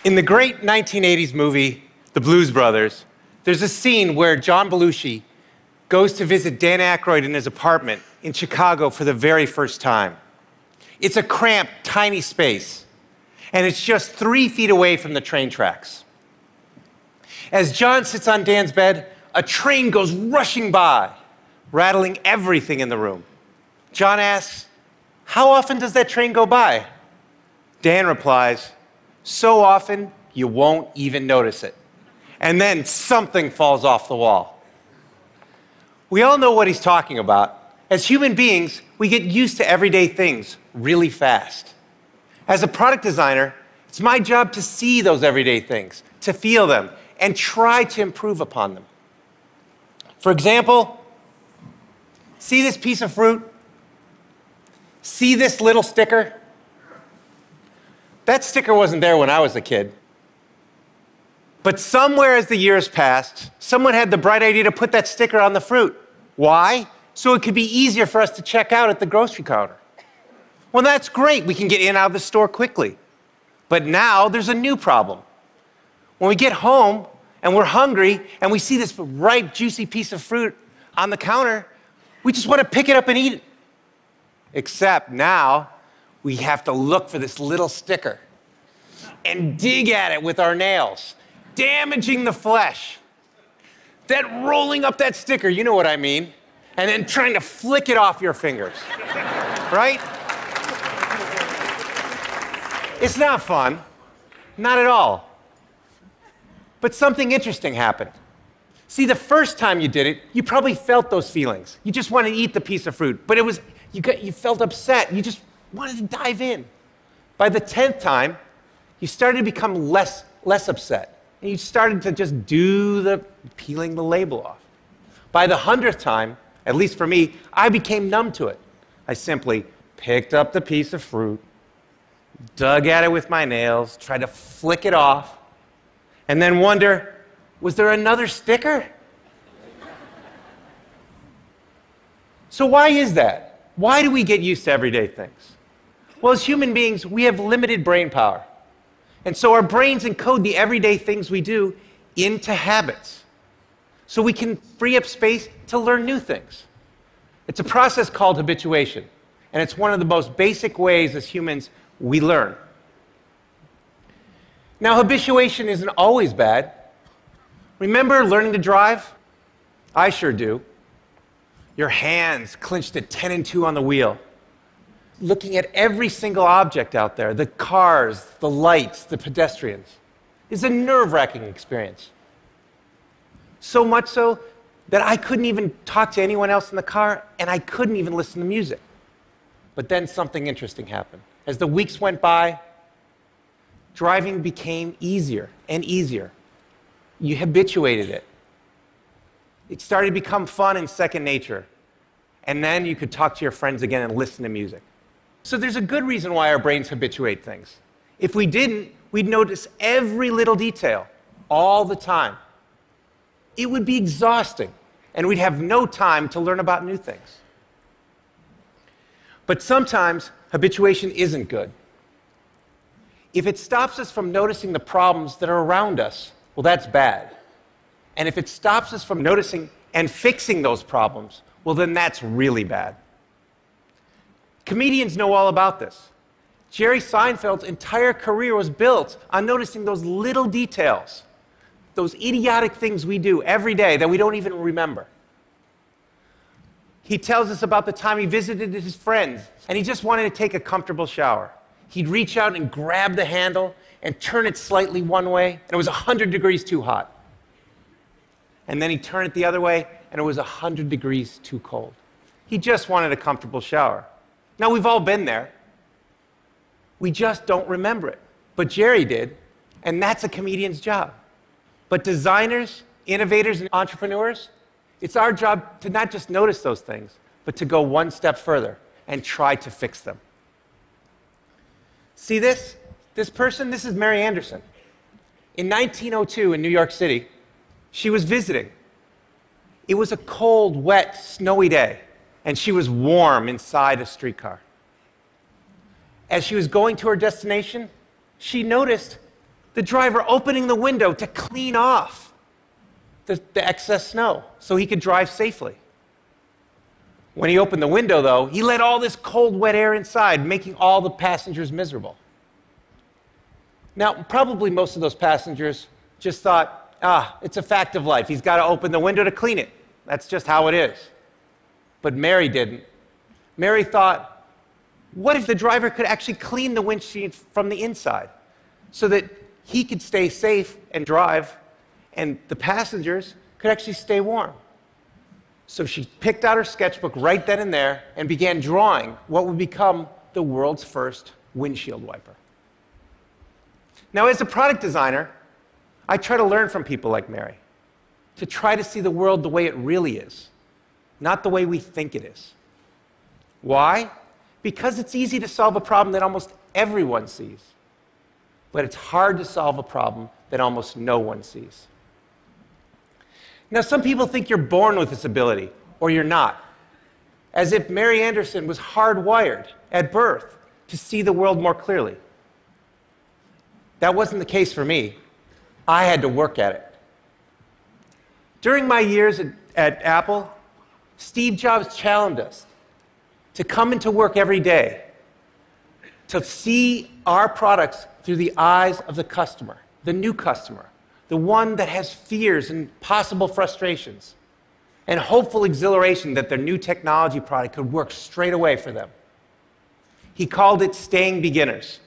In the great 1980s movie, The Blues Brothers, there's a scene where John Belushi goes to visit Dan Aykroyd in his apartment in Chicago for the very first time. It's a cramped, tiny space, and it's just 3 feet away from the train tracks. As John sits on Dan's bed, a train goes rushing by, rattling everything in the room. John asks, "How often does that train go by?" Dan replies, "So often, you won't even notice it." And then something falls off the wall. We all know what he's talking about. As human beings, we get used to everyday things really fast. As a product designer, it's my job to see those everyday things, to feel them, and try to improve upon them. For example, see this piece of fruit? See this little sticker? That sticker wasn't there when I was a kid. But somewhere as the years passed, someone had the bright idea to put that sticker on the fruit. Why? So it could be easier for us to check out at the grocery counter. Well, that's great. We can get in and out of the store quickly. But now there's a new problem. When we get home and we're hungry and we see this ripe, juicy piece of fruit on the counter, we just want to pick it up and eat it. Except now, we have to look for this little sticker and dig at it with our nails, damaging the flesh. Then rolling up that sticker, you know what I mean, and then trying to flick it off your fingers, right? It's not fun, not at all. But something interesting happened. See, the first time you did it, you probably felt those feelings. You just wanted to eat the piece of fruit, but you felt upset. You just wanted to dive in. By the 10th time, you started to become less upset. And you started to just do the peeling the label off. By the 100th time, at least for me, I became numb to it. I simply picked up the piece of fruit, dug at it with my nails, tried to flick it off, and then wonder, was there another sticker? So why is that? Why do we get used to everyday things? Well, as human beings, we have limited brain power. And so our brains encode the everyday things we do into habits. So we can free up space to learn new things. It's a process called habituation. And it's one of the most basic ways as humans we learn. Now, habituation isn't always bad. Remember learning to drive? I sure do. Your hands clenched at 10 and 2 on the wheel, looking at every single object out there, the cars, the lights, the pedestrians. It's a nerve-wracking experience. So much so that I couldn't even talk to anyone else in the car, and I couldn't even listen to music. But then something interesting happened. As the weeks went by, driving became easier and easier. You habituated it. It started to become fun and second nature. And then you could talk to your friends again and listen to music. So there's a good reason why our brains habituate things. If we didn't, we'd notice every little detail all the time. It would be exhausting, and we'd have no time to learn about new things. But sometimes habituation isn't good. If it stops us from noticing the problems that are around us, well, that's bad. And if it stops us from noticing and fixing those problems, well, then that's really bad. Comedians know all about this. Jerry Seinfeld's entire career was built on noticing those little details, those idiotic things we do every day that we don't even remember. He tells us about the time he visited his friends, and he just wanted to take a comfortable shower. He'd reach out and grab the handle and turn it slightly one way, and it was 100 degrees too hot. And then he'd turn it the other way, and it was 100 degrees too cold. He just wanted a comfortable shower. Now, we've all been there. We just don't remember it. But Jerry did, and that's a comedian's job. But designers, innovators, and entrepreneurs, it's our job to not just notice those things, but to go one step further and try to fix them. See this? This person? This is Mary Anderson. In 1902 in New York City, she was visiting. It was a cold, wet, snowy day, and she was warm inside a streetcar. As she was going to her destination, she noticed the driver opening the window to clean off the excess snow so he could drive safely. When he opened the window, though, he let all this cold, wet air inside, making all the passengers miserable. Now, probably most of those passengers just thought, it's a fact of life. He's got to open the window to clean it. That's just how it is. But Mary didn't. Mary thought, what if the driver could actually clean the windshield from the inside so that he could stay safe and drive, and the passengers could actually stay warm? So she picked out her sketchbook right then and there and began drawing what would become the world's first windshield wiper. Now, as a product designer, I try to learn from people like Mary, to try to see the world the way it really is, not the way we think it is. Why? Because it's easy to solve a problem that almost everyone sees, but it's hard to solve a problem that almost no one sees. Now, some people think you're born with this ability, or you're not, as if Mary Anderson was hardwired at birth to see the world more clearly. That wasn't the case for me. I had to work at it. During my years at Apple, Steve Jobs challenged us to come into work every day to see our products through the eyes of the customer, the new customer, the one that has fears and possible frustrations, and hopeful exhilaration that their new technology product could work straight away for them. He called it staying beginners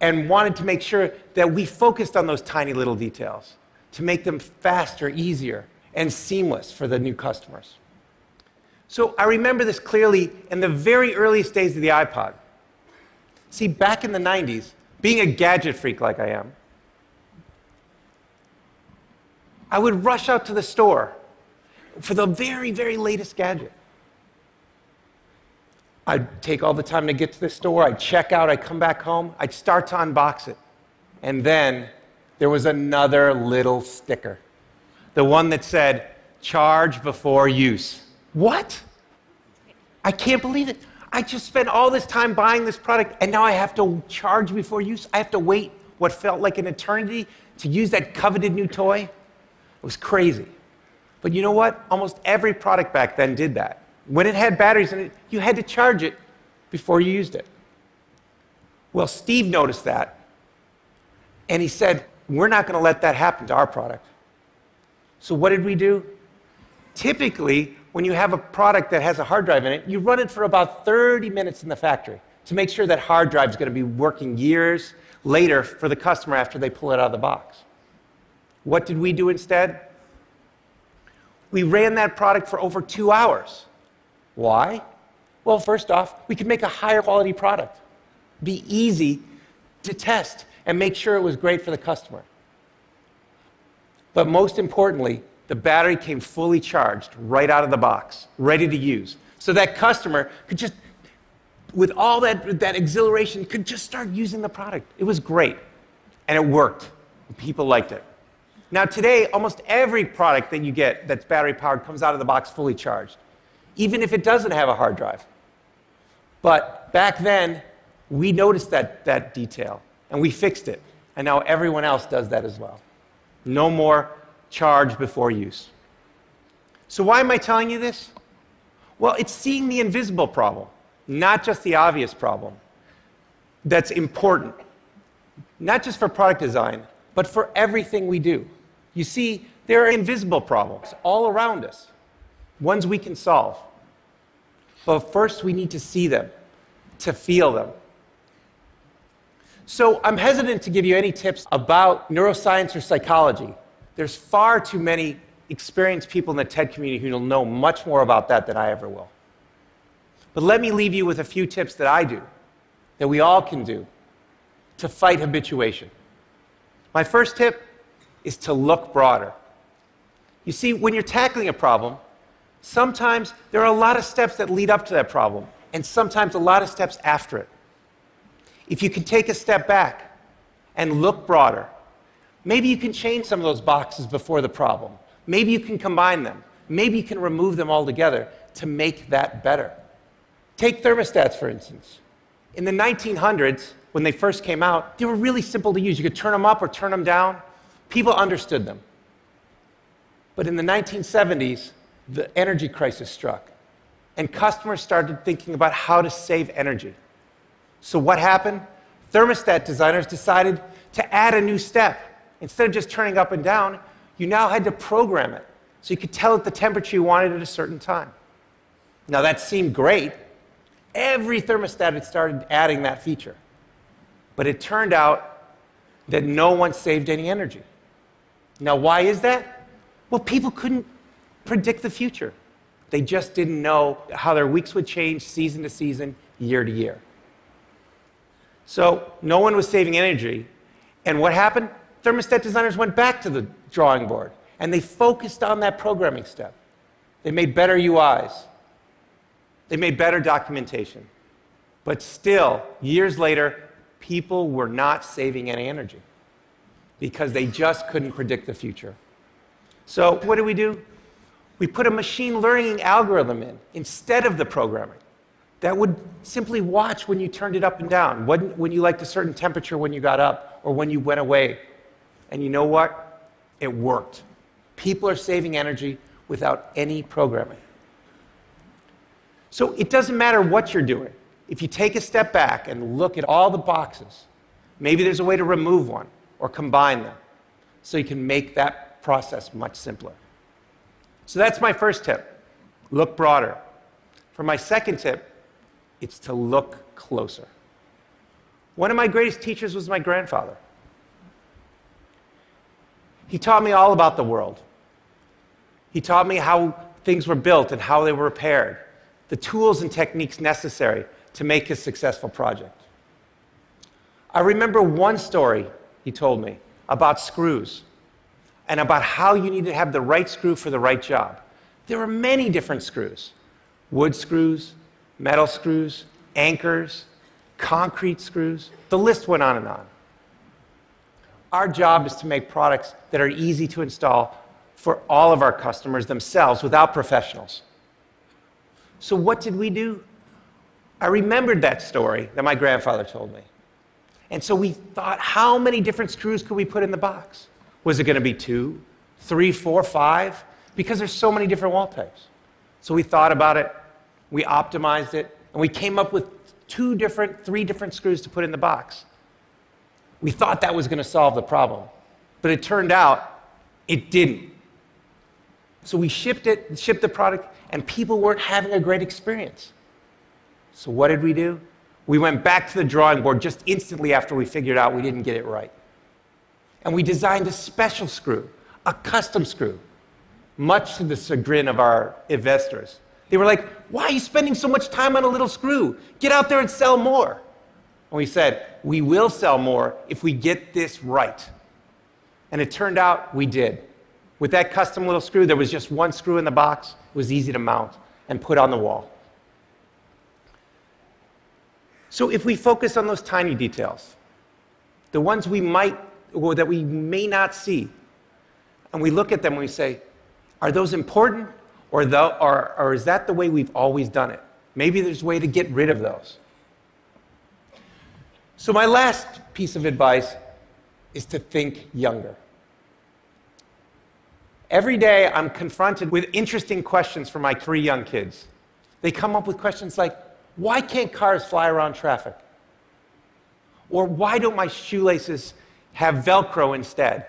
and wanted to make sure that we focused on those tiny little details to make them faster, easier, and seamless for the new customers. So I remember this clearly in the very earliest days of the iPod. See, back in the 90s, being a gadget freak like I am, I would rush out to the store for the very, very latest gadget. I'd take all the time to get to the store, I'd check out, I'd come back home, I'd start to unbox it. And then there was another little sticker. The one that said, charge before use. What? I can't believe it. I just spent all this time buying this product, and now I have to charge before use? I have to wait what felt like an eternity to use that coveted new toy? It was crazy. But you know what? Almost every product back then did that. When it had batteries in it, you had to charge it before you used it. Well, Steve noticed that, and he said, we're not going to let that happen to our product. So what did we do? Typically, when you have a product that has a hard drive in it, you run it for about 30 minutes in the factory to make sure that hard drive is going to be working years later for the customer after they pull it out of the box. What did we do instead? We ran that product for over 2 hours. Why? Well, first off, we could make a higher quality product, be easy to test, and make sure it was great for the customer. But most importantly, the battery came fully charged right out of the box, ready to use. So that customer could just, with all that exhilaration, could just start using the product. It was great, and it worked. People liked it. Now today, almost every product that you get that's battery powered comes out of the box fully charged, even if it doesn't have a hard drive. But back then, we noticed that detail, and we fixed it. And now everyone else does that as well. No more charge before use. So why am I telling you this? Well, it's seeing the invisible problem, not just the obvious problem, that's important. Not just for product design, but for everything we do. You see, there are invisible problems all around us, ones we can solve. But first, we need to see them, to feel them. So I'm hesitant to give you any tips about neuroscience or psychology. There's far too many experienced people in the TED community who will know much more about that than I ever will. But let me leave you with a few tips that I do, that we all can do, to fight habituation. My first tip is to look broader. You see, when you're tackling a problem, sometimes there are a lot of steps that lead up to that problem, and sometimes a lot of steps after it. If you can take a step back and look broader, maybe you can change some of those boxes before the problem. Maybe you can combine them. Maybe you can remove them altogether to make that better. Take thermostats, for instance. In the 1900s, when they first came out, they were really simple to use. You could turn them up or turn them down. People understood them. But in the 1970s, the energy crisis struck, and customers started thinking about how to save energy. So what happened? Thermostat designers decided to add a new step. Instead of just turning up and down, you now had to program it, so you could tell it the temperature you wanted at a certain time. Now that seemed great. Every thermostat had started adding that feature. But it turned out that no one saved any energy. Now why is that? Well, people couldn't predict the future. They just didn't know how their weeks would change season to season, year to year. So no one was saving energy. And what happened? Thermostat designers went back to the drawing board, and they focused on that programming step. They made better UIs. They made better documentation. But still, years later, people were not saving any energy because they just couldn't predict the future. So what do? We put a machine learning algorithm in instead of the programming that would simply watch when you turned it up and down, when you liked a certain temperature when you got up or when you went away. And you know what? It worked. People are saving energy without any programming. So it doesn't matter what you're doing. If you take a step back and look at all the boxes, maybe there's a way to remove one or combine them so you can make that process much simpler. So that's my first tip. Look broader. For my second tip, it's to look closer. One of my greatest teachers was my grandfather. He taught me all about the world. He taught me how things were built and how they were repaired, the tools and techniques necessary to make a successful project. I remember one story he told me about screws and about how you need to have the right screw for the right job. There were many different screws: wood screws, metal screws, anchors, concrete screws. The list went on and on. Our job is to make products that are easy to install for all of our customers themselves without professionals. So what did we do? I remembered that story that my grandfather told me. And so we thought, how many different screws could we put in the box? Was it going to be 2, 3, 4, 5? Because there's so many different wall types. So we thought about it, we optimized it, and we came up with 3 different screws to put in the box. We thought that was going to solve the problem, but it turned out it didn't. So we shipped the product, and people weren't having a great experience. So what did we do? We went back to the drawing board just instantly after we figured out we didn't get it right. And we designed a special screw, a custom screw, much to the chagrin of our investors. They were like, "Why are you spending so much time on a little screw? Get out there and sell more." And we said, we will sell more if we get this right. And it turned out we did. With that custom little screw, there was just one screw in the box. It was easy to mount and put on the wall. So if we focus on those tiny details, the ones that we may not see, and we look at them and we say, are those important, or is that the way we've always done it? Maybe there's a way to get rid of those. So my last piece of advice is to think younger. Every day I'm confronted with interesting questions from my 3 young kids. They come up with questions like, why can't cars fly around traffic? Or why don't my shoelaces have Velcro instead?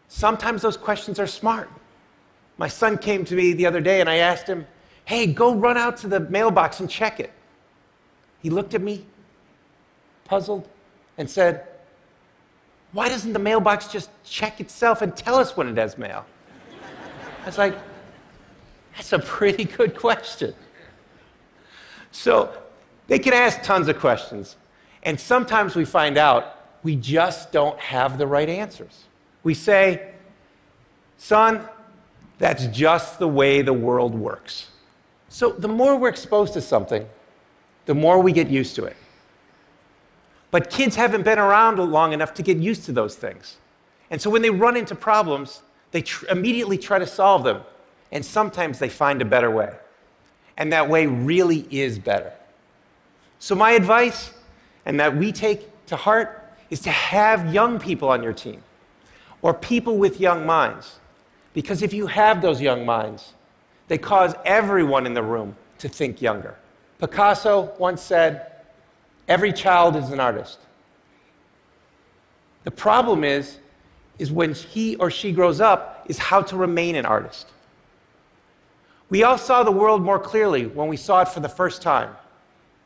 Sometimes those questions are smart. My son came to me the other day and I asked him, "Hey, go run out to the mailbox and check it." He looked at me, puzzled, and said, "Why doesn't the mailbox just check itself and tell us when it has mail?" I was like, that's a pretty good question. So they can ask tons of questions, and sometimes we find out we just don't have the right answers. We say, "Son, that's just the way the world works." So the more we're exposed to something, the more we get used to it. But kids haven't been around long enough to get used to those things. And so when they run into problems, they immediately try to solve them. And sometimes they find a better way. And that way really is better. So my advice and that we take to heart is to have young people on your team, or people with young minds. Because if you have those young minds, they cause everyone in the room to think younger. Picasso once said, "Every child is an artist." The problem is when he or she grows up, is how to remain an artist. We all saw the world more clearly when we saw it for the first time,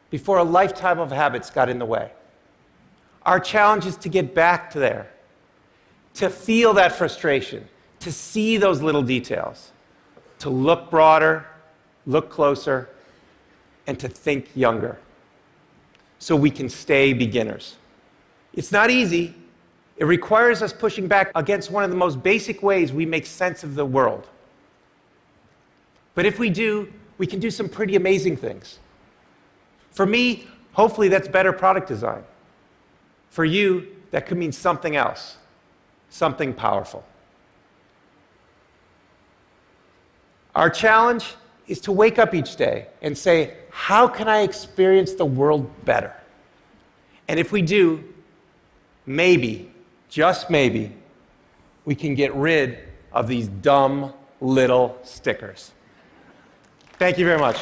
before a lifetime of habits got in the way. Our challenge is to get back to there, to feel that frustration, to see those little details, to look broader, look closer, and to think younger, so we can stay beginners. It's not easy. It requires us pushing back against one of the most basic ways we make sense of the world. But if we do, we can do some pretty amazing things. For me, hopefully that's better product design. For you, that could mean something else, something powerful. Our challenge is to wake up each day and say, how can I experience the world better? And if we do, maybe, just maybe, we can get rid of these dumb little stickers. Thank you very much.